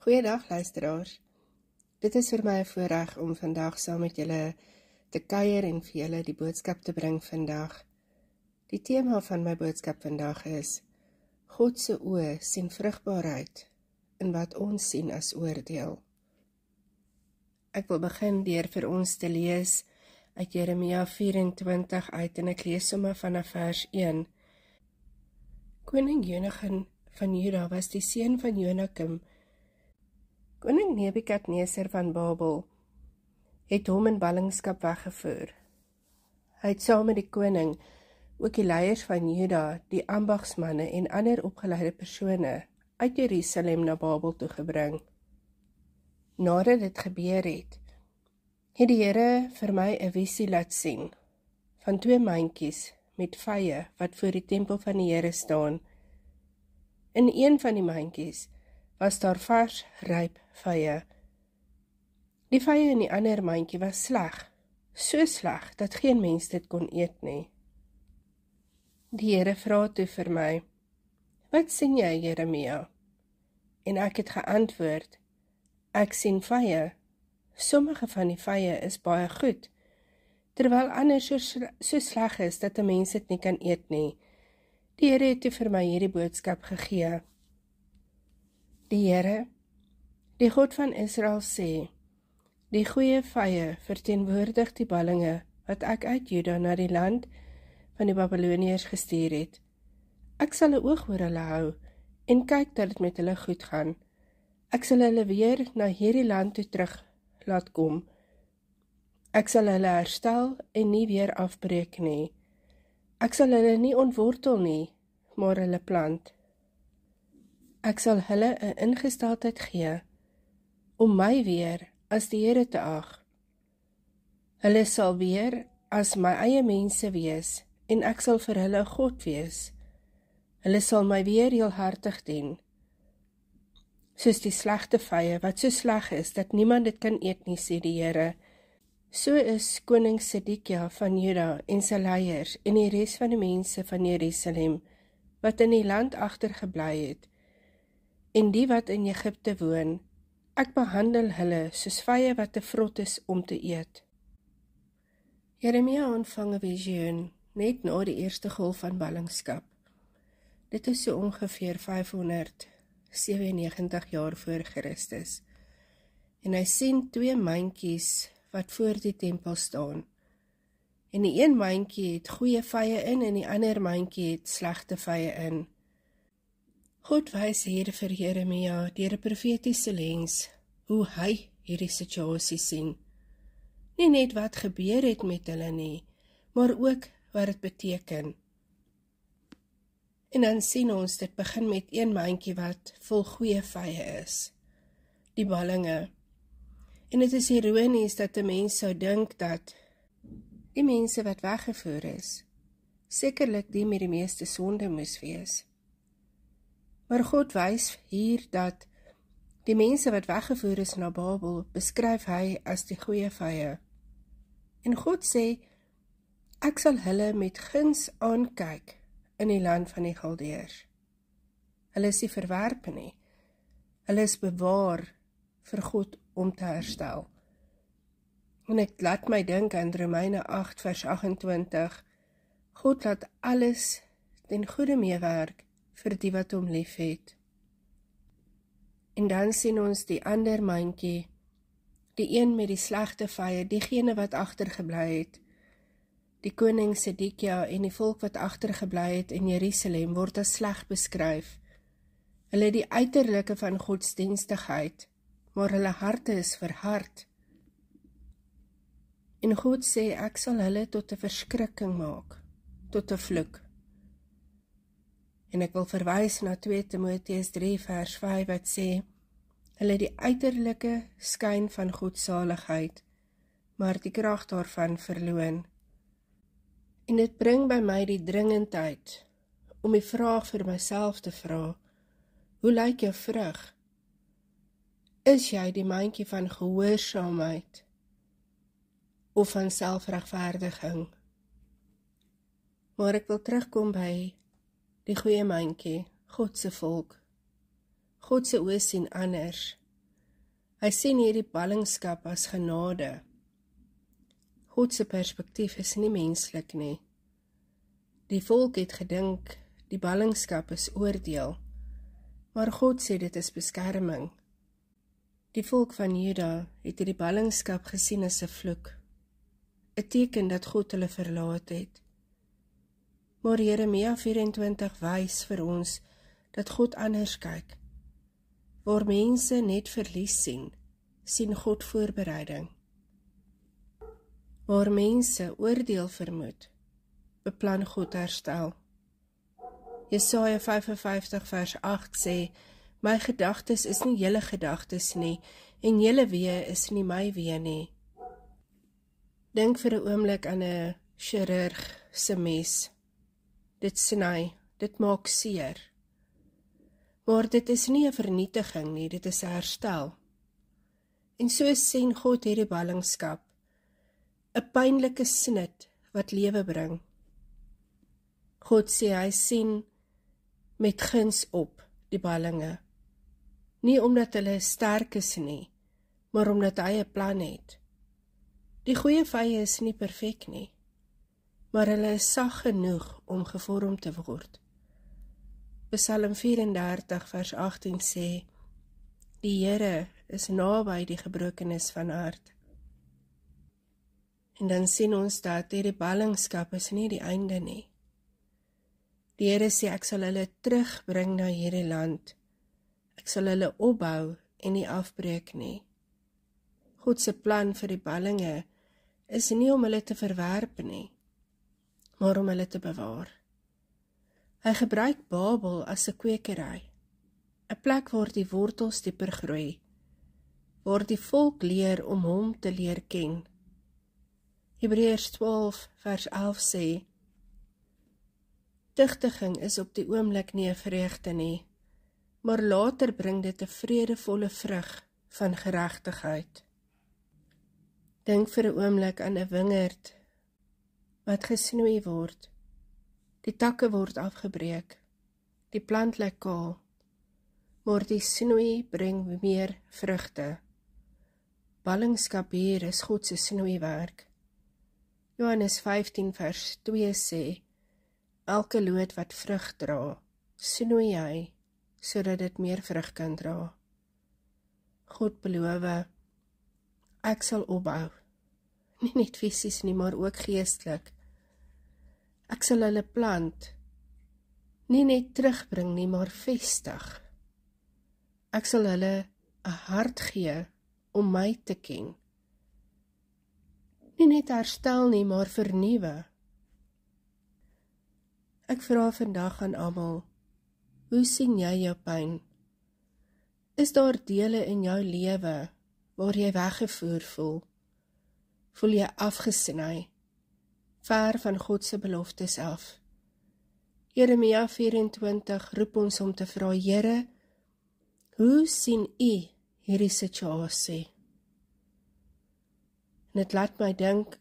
Goeiedag luisteraars. Dit is vir my 'n voorreg om vandag saam met julle te kuier en vir julle die boodskap te bring vandag. Die tema van my boodskap vandag is: God se oë sien vrugbaarheid in wat ons sien as oordeel. Ek wil begin deur vir ons te lees uit Jeremia 24 uit en ek lees sommer vanaf vers 1. Koning Jonaghan van Juda was die seun van Jonakim. Koning Nebukadneser van Babel het hom in ballingskap weggevoer. Hy het saam met die koning ook die leiers van Juda, die ambagsmanne en ander opgeleide persone uit Jerusalem na Babel toe gebring. Nadat dit gebeur het die Here vir my 'n visie laat sien van 2 mandjies met vye wat voor die tempel van die Here staan. In een van die mandjies was daar vars, ryp vye. Die vye in die ander mandjie was sleg, so sleg dat geen mens dit kon eet nie. Die Here vra toe vir my: "Wat sien jy, Jeremia?" En ek het geantwoord: "Ek sien vye. Sommige van die vye is baie goed, terwyl ander so sleg is dat 'n mens dit nie kan eet nie." Die Here het toe vir my hierdie boodskap gegee. Die Here, die God van Israel sê: "Die goeie vye verteenwoordig die ballinge wat ek uit Juda na die land van die Babiloniërs gestuur het. Ek sal 'n oog oor hulle hou en kyk dat dit met hulle goed gaan. Ek sal hulle weer na hierdie land toe terug laat kom. Ek sal hulle herstel en nie weer afbreek nie. Ek sal hulle nie ontwortel nie, maar hulle plant. Ek sal hulle 'n ingesteldheid gee om my weer as die Here te ag. Hulle sal weer as my eie mense wees en ek sal vir hulle 'n God wees. Hulle sal my weer heelhartig dien. Soos die slegte vye wat so sleg is dat niemand dit kan eet nie, sê die Here. So is koning Sedekja van Juda en sy leiers en die res van die mense van Jerusalem wat in die land agtergebly het en die wat in Egipte woon. Ek behandel hulle soos vye wat te vrot is om te eet." Jeremia ontvang 'n visioen net na die eerste golf van ballingskap. Dit is so ongeveer 597 jaar voor Christus. En hy sien 2 mandjies wat voor die tempel staan. En die een mandjie het goeie vye in en die ander mandjie het slegte vye in. God wys hier vir Jeremia deur 'n profetiese lens hoe hy hierdie situasie sien. Nie net wat gebeur het met hulle nie, maar ook wat dit beteken. En dan sien ons, dit begin met een mandjie wat vol goeie vye is, die ballinge. En dit is ironies dat 'n mens sou dink dat die mense wat weggevoer is, sekerlik die met die meeste sonde moes wees. Maar God wys hier dat die mense wat weggevoer is na Babel, beskryf hy as die goeie vye. En God sê, ek sal hulle met guns aankyk in die land van die Galdeërs. Hulle is nie verwerp nie. Hulle is bewaar vir God om te herstel. En ek laat my dink aan Romeine 8 vers 28. God laat alles ten goeie meewerk vir die wat hom lief het. En dan sien ons die ander mandjie, die een met die slegte vye, diegene wat agtergebly het. Die koning Sedekja en die volk wat agtergebly het in Jerusalem word as sleg beskryf. Hulle het die uiterlike van godsdienstigheid, maar hulle harte is verhard. En God sê, ek sal hulle tot 'n verskrikking maak, tot 'n vloek. En ek wil verwys na 2 Timoteus 3 vers 5 wat sê, hulle die uiterlike skyn van godsaligheid, maar die krag daarvan verloon. En dit bring by my die dringendheid om die vraag vir myself te vra, hoe lyk jou vrug? Is jy die mandjie van gehoorsaamheid of van selfregverdiging? Maar ek wil terugkom by die goeie mandjie, God se volk. God se oë sien anders. Hy sien hierdie ballingskap as genade. God se perspektief is nie menslik nie. Die volk het gedink, die ballingskap is oordeel, maar God sê dit is beskerming. Die volk van Juda het hierdie ballingskap gesien as 'n vloek, 'n teken dat God hulle verlaat het. Maar Jeremia 24 wys vir ons dat God anders kyk. Waar mense net verlies sien God voorbereiding. Waar mense oordeel vermoed, beplan God herstel. Jesaja 55 vers 8 sê, my gedagtes is nie julle gedagtes nie, en julle weë is nie my weë nie. Dink vir 'n oomblik aan 'n chirurg se mes. Dit sny, dit maak seer. Maar dit is nie 'n vernietiging nie, dit is 'n herstel. En so sien God hierdie ballingskap, 'n pynlike snit wat lewe bring. God sê hy sien met guns op die ballinge. Nie omdat hulle sterk is nie, maar omdat hy 'n plan het. Die goeie vye is nie perfek nie, maar hulle is sag genoeg om gevorm te word. Psalm 34 vers 18 sê, die Here is naby die gebrokenes van hart. En dan sien ons dat hierdie ballingskap is nie die einde nie. Die Here sê, ek sal hulle terugbring na hierdie land. Ek sal hulle opbou en nie afbreek nie. God se plan vir die ballinge is nie om hulle te verwerp nie, maar om hulle te bewaar. Hy gebruik Babel as 'n kwekery, 'n plek waar die wortels dieper groei, waar die volk leer om hom te leer ken. Hebreërs 12 vers 11 sê, tugtiging is op die oomblik nie 'n vreugde nie, maar later bring dit 'n vredevolle vrug van geregtigheid. Dink vir 'n oomblik aan 'n wingerd wat gesnoei word. Die takke word afgebreek, die plant lyk kaal, maar die snoei bring meer vrugte. Ballingskap hier is God se snoeiwerk. Johannes 15 vers 2 sê, elke loot wat vrug dra, snoei hy, sodat dit meer vrug kan dra. God beloof, ek sal opbou, nie net fisies nie, maar ook geestelik. Ek sal hulle plant, nie net terugbring nie, maar vestig. Ek sal hulle 'n hart gee om my te ken. Nie net herstel nie, maar vernuwe. Ek vra vandag aan almal, hoe sien jy jou pyn? Is daar dele in jou lewe waar jy weggevoer voel? Voel jy afgesny, ver van God se beloftes af? Jeremia 24 roep ons om te vra, Here, hoe sien U hierdie situasie? En dit laat my dink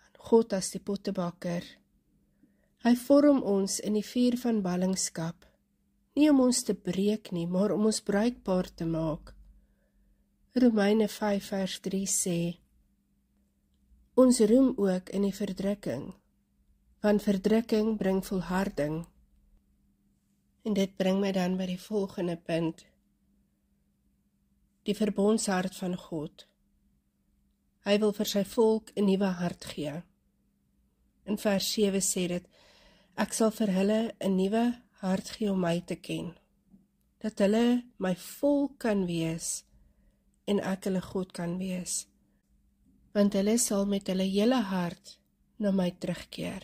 aan God as die pottebakker. Hy vorm ons in die vuur van ballingskap, nie om ons te breek nie, maar om ons bruikbaar te maak. Romeine 5 vers 3 sê, ons roem ook in die verdrukking, want verdrukking bring volharding. En dit bring my dan by die volgende punt, die verbondshart van God. Hy wil vir sy volk 'n nuwe hart gee. In vers 7 sê dit, ek sal vir hulle 'n nuwe hart gee om my te ken, dat hulle my volk kan wees en ek hulle God kan wees, want hulle sal met hulle hele hart na my terugkeer.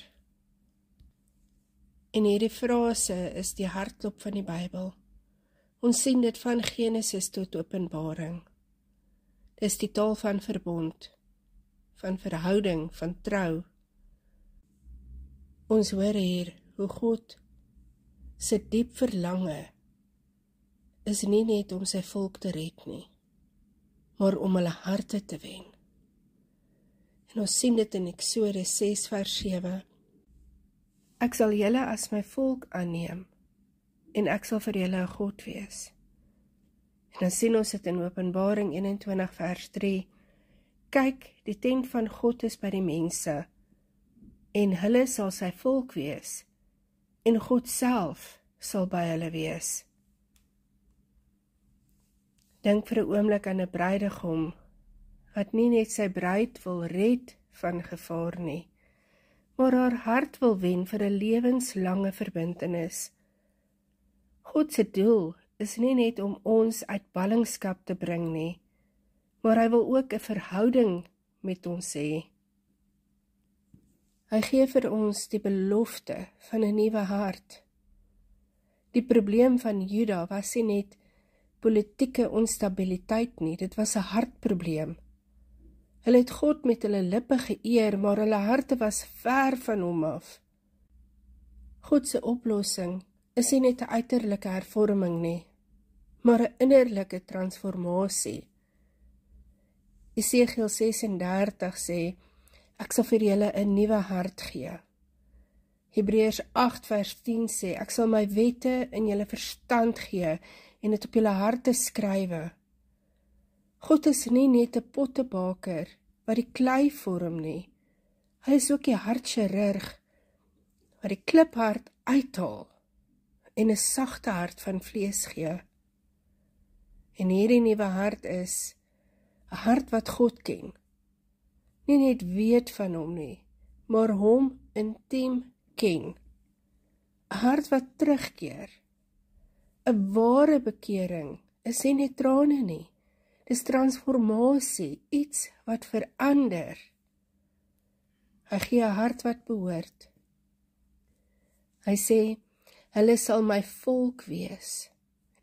En hierdie frase is die hartklop van die Bybel. Ons sien dit van Genesis tot Openbaring. Dis die taal van verbond, van verhouding, van trou. Ons hoor hier hoe God se diep verlange is nie net om sy volk te red nie, maar om hulle harte te wen. En ons sien dit in Eksodus 6 vers 7. Ek sal julle as my volk aanneem, en ek sal vir julle 'n God wees. En dan sien ons dit in Openbaring 21 vers 3. Kyk, die tent van God is by die mense, en hulle sal sy volk wees, en God self sal by hulle wees. Dink vir 'n oomblik aan 'n bruidegom, wat nie net sy bruid wil red van gevaar nie, maar haar hart wil wen vir 'n lewenslange verbintenis. God se doel is nie net om ons uit ballingskap te bring nie, maar hy wil ook 'n verhouding met ons hê. Hy gee vir ons die belofte van 'n nuwe hart. Die probleem van Juda was nie net politieke onstabiliteit nie, dit was 'n hartprobleem. Hulle het God met hulle lippe geëer, maar hulle harte was ver van hom af. God se oplossing is nie net 'n uiterlike hervorming nie, maar 'n innerlike transformasie. Esegiel 36 sê, ek sal vir julle 'n nuwe hart gee. Hebreërs 8 vers 10 sê, ek sal my wette in julle verstand gee en dit op julle harte skrywe. God is nie net 'n pottebaker wat die klei vorm nie. Hy is ook die hartchirurg wat die kliphart uithaal en 'n sagte hart van vlees gee. En hierdie nuwe hart is 'n hart wat God ken. Nie net weet van hom nie, maar hom intiem ken. 'n Hart wat terugkeer. 'n Ware bekering is nie net trane nie. Dis transformasie, iets wat verander. Hy gee 'n hart wat behoort. Hy sê, hulle sal my volk wees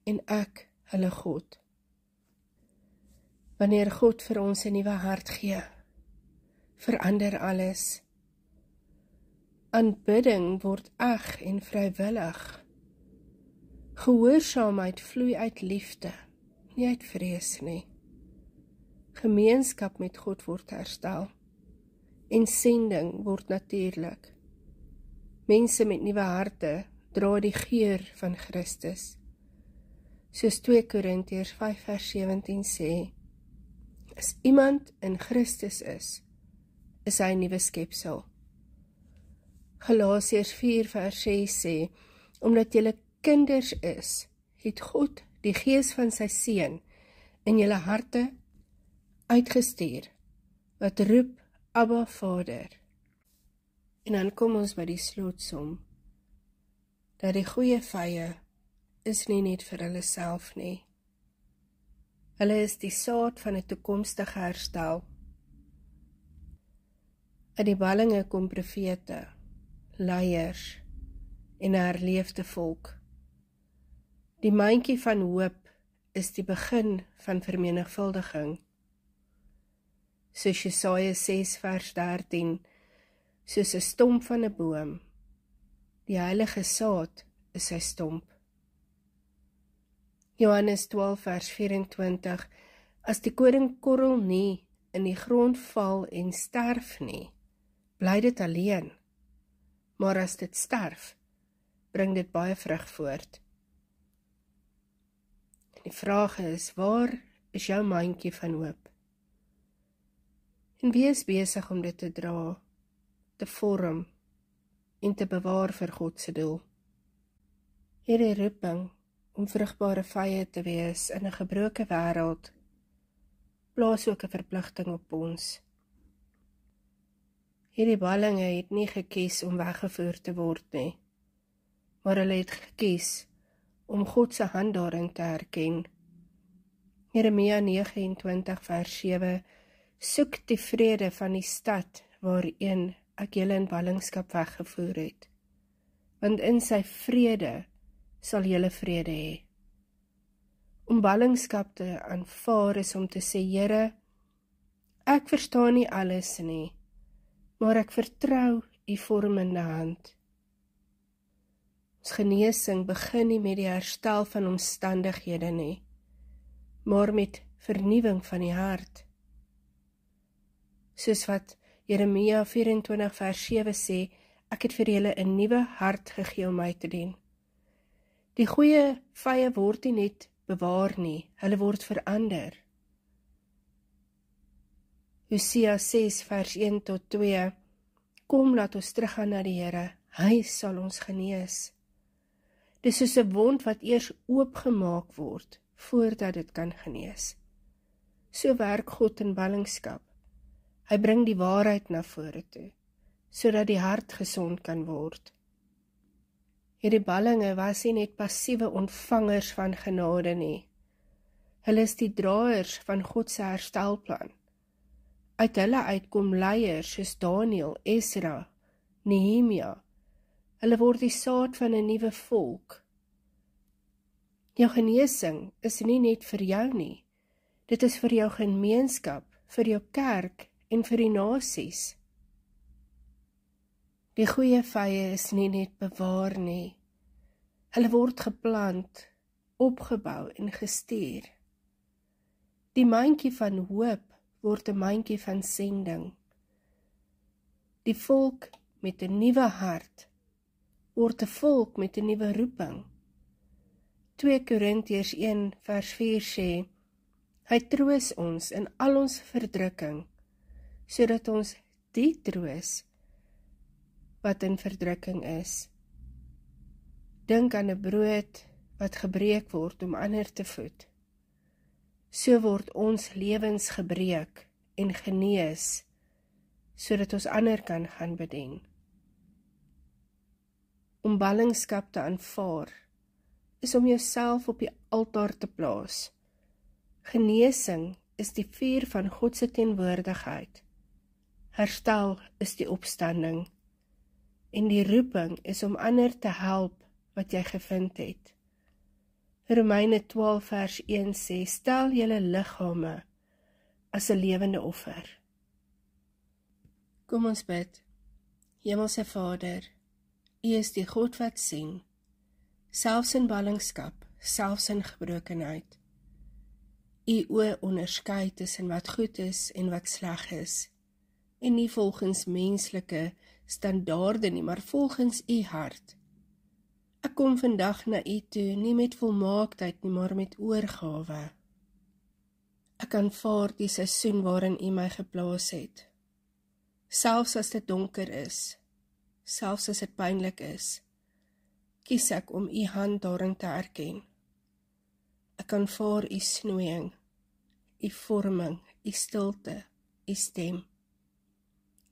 en ek hulle God. Wanneer God vir ons 'n nuwe hart gee, verander alles. Aanbidding word eg en vrywillig. Gehoorsaamheid vloei uit liefde, nie uit vrees nie. Gemeenskap met God word herstel en sending word natuurlik. Mense met nuwe harte dra die geur van Christus. Soos 2 Korintiërs 5 vers 17 sê, as iemand in Christus is hy 'n nuwe skepsel. Galasiërs 4 vers 6 sê, omdat julle kinders is, het God die gees van sy seun in julle harte uitgestuur, wat roep, Abba Vader. En dan kom ons by die slotsom, dat die goeie vye is nie net vir hulle self nie. Hulle is die saad van 'n toekomstige herstel. Uit die ballinge kom profete, leiers en 'n herleefde volk. Die mandjie van hoop is die begin van vermenigvuldiging. Soos Jesaja 6 vers 13, soos 'n stomp van 'n boom. Die heilige saad is sy stomp. Johannes 12 vers 24, as die koringkorrel nie in die grond val en sterf nie, bly dit alleen, maar as dit sterf, bring dit baie vrug voort. En die vraag is, waar is jou mandjie van hoop? En wie is besig om dit te dra, te vorm en te bewaar vir God se doel? Hierdie roeping om vrugbare vye te wees in 'n gebroke wêreld, plaas ook 'n verpligting op ons. Hierdie ballinge het nie gekies om weggevoer te word nie, maar hulle het gekies om God se hand daarin te herken. Jeremia 29 vers 7, soek die vrede van die stad waarin ek julle in ballingskap weggevoer het, want in sy vrede sal julle vrede hê. Om ballingskap te aanvaar is om te sê, Here, ek verstaan nie alles nie, maar ek vertrou u vormende hand. Ons genesing begin nie met die herstel van omstandighede nie, maar met vernuwing van die hart. Soos wat Jeremia 24 vers 7 sê, ek het vir julle 'n nuwe hart gegee om my te dien. Die goeie vye word nie net bewaar nie, hulle word verander. Hosea 6 vers 1 tot 2, kom laat ons teruggaan na die Here, hy sal ons genees. Dis soos 'n wond wat eers oopgemaak word, voordat dit kan genees. So werk God in ballingskap. Hy bring die waarheid na vore toe, sodat die hart gesond kan word. Hierdie ballinge was nie net passiewe ontvangers van genade nie. Hulle is die draers van God se herstelplan. Uit hulle uitkom leiers soos Daniël, Esra, Nehemia. Hulle word die saad van 'n nuwe volk. Jou genesing is nie net vir jou nie. Dit is vir jou gemeenskap, vir jou kerk en vir die nasies. Die goeie vye is nie net bewaar nie. Hulle word geplant, opgebou en gestuur. Die mandjie van hoop word 'n mandjie van sending. Die volk met 'n nuwe hart word 'n volk met 'n nuwe roeping. 2 Korintiërs 1 vers 4 sê, hy troos ons in al ons verdrukking, sodat ons die troos wat in verdrukking is. Dink aan 'n brood wat gebreek word om ander te voed. So word ons lewens gebreek en genees, sodat ons ander kan gaan bedien. Om ballingskap te aanvaar, is om jouself op die altaar te plaas. Genesing is die vuur van God se teenwoordigheid. Herstel is die opstanding. En die roeping is om ander te help wat jy gevind het. Romeine 12 vers 1 sê, stel julle liggame as 'n lewende offer. Kom ons bid. Hemelse Vader, U is die God wat sien, selfs in ballingskap, selfs in gebrokenheid. U oë onderskei tussen wat goed is en wat sleg is, en nie volgens menslike standaarde nie, maar volgens U hart. Ek kom vandag na U toe, nie met volmaaktheid nie, maar met oorgawe. Ek aanvaar die seisoen waarin U my geplaas het. Selfs as dit donker is, selfs as dit pynlik is, kies ek om U hand daarin te erken. Ek aanvaar U snoeiing, U vorming, U stilte, U stem.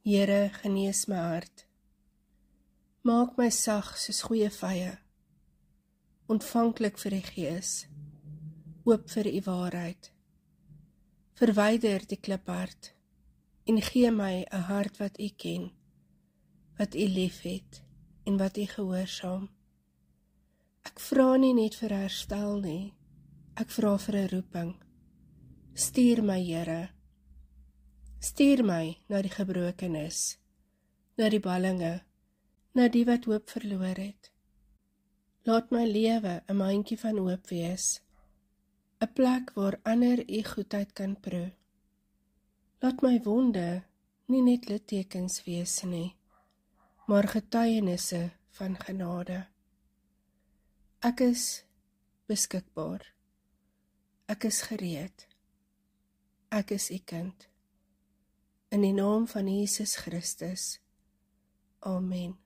Here, genees my hart. Maak my sag soos goeie vye, ontvanklik vir die Gees, oop vir U waarheid. Verwyder die kliphart en gee my 'n hart wat U ken, wat U liefhet en wat U gehoorsaam. Ek vra nie net vir herstel nie, ek vra vir 'n roeping. Stuur my, Here. Stuur my na die gebrokenes, na die ballinge, na die wat hoop verloor het. Laat my lewe 'n mandjie van hoop wees, 'n plek waar ander U goedheid kan proe. Laat my wonde nie net littekens wees nie, maar getuienisse van genade. Ek is beskikbaar. Ek is gereed. Ek is U kind. In die naam van Jesus Christus. Amen.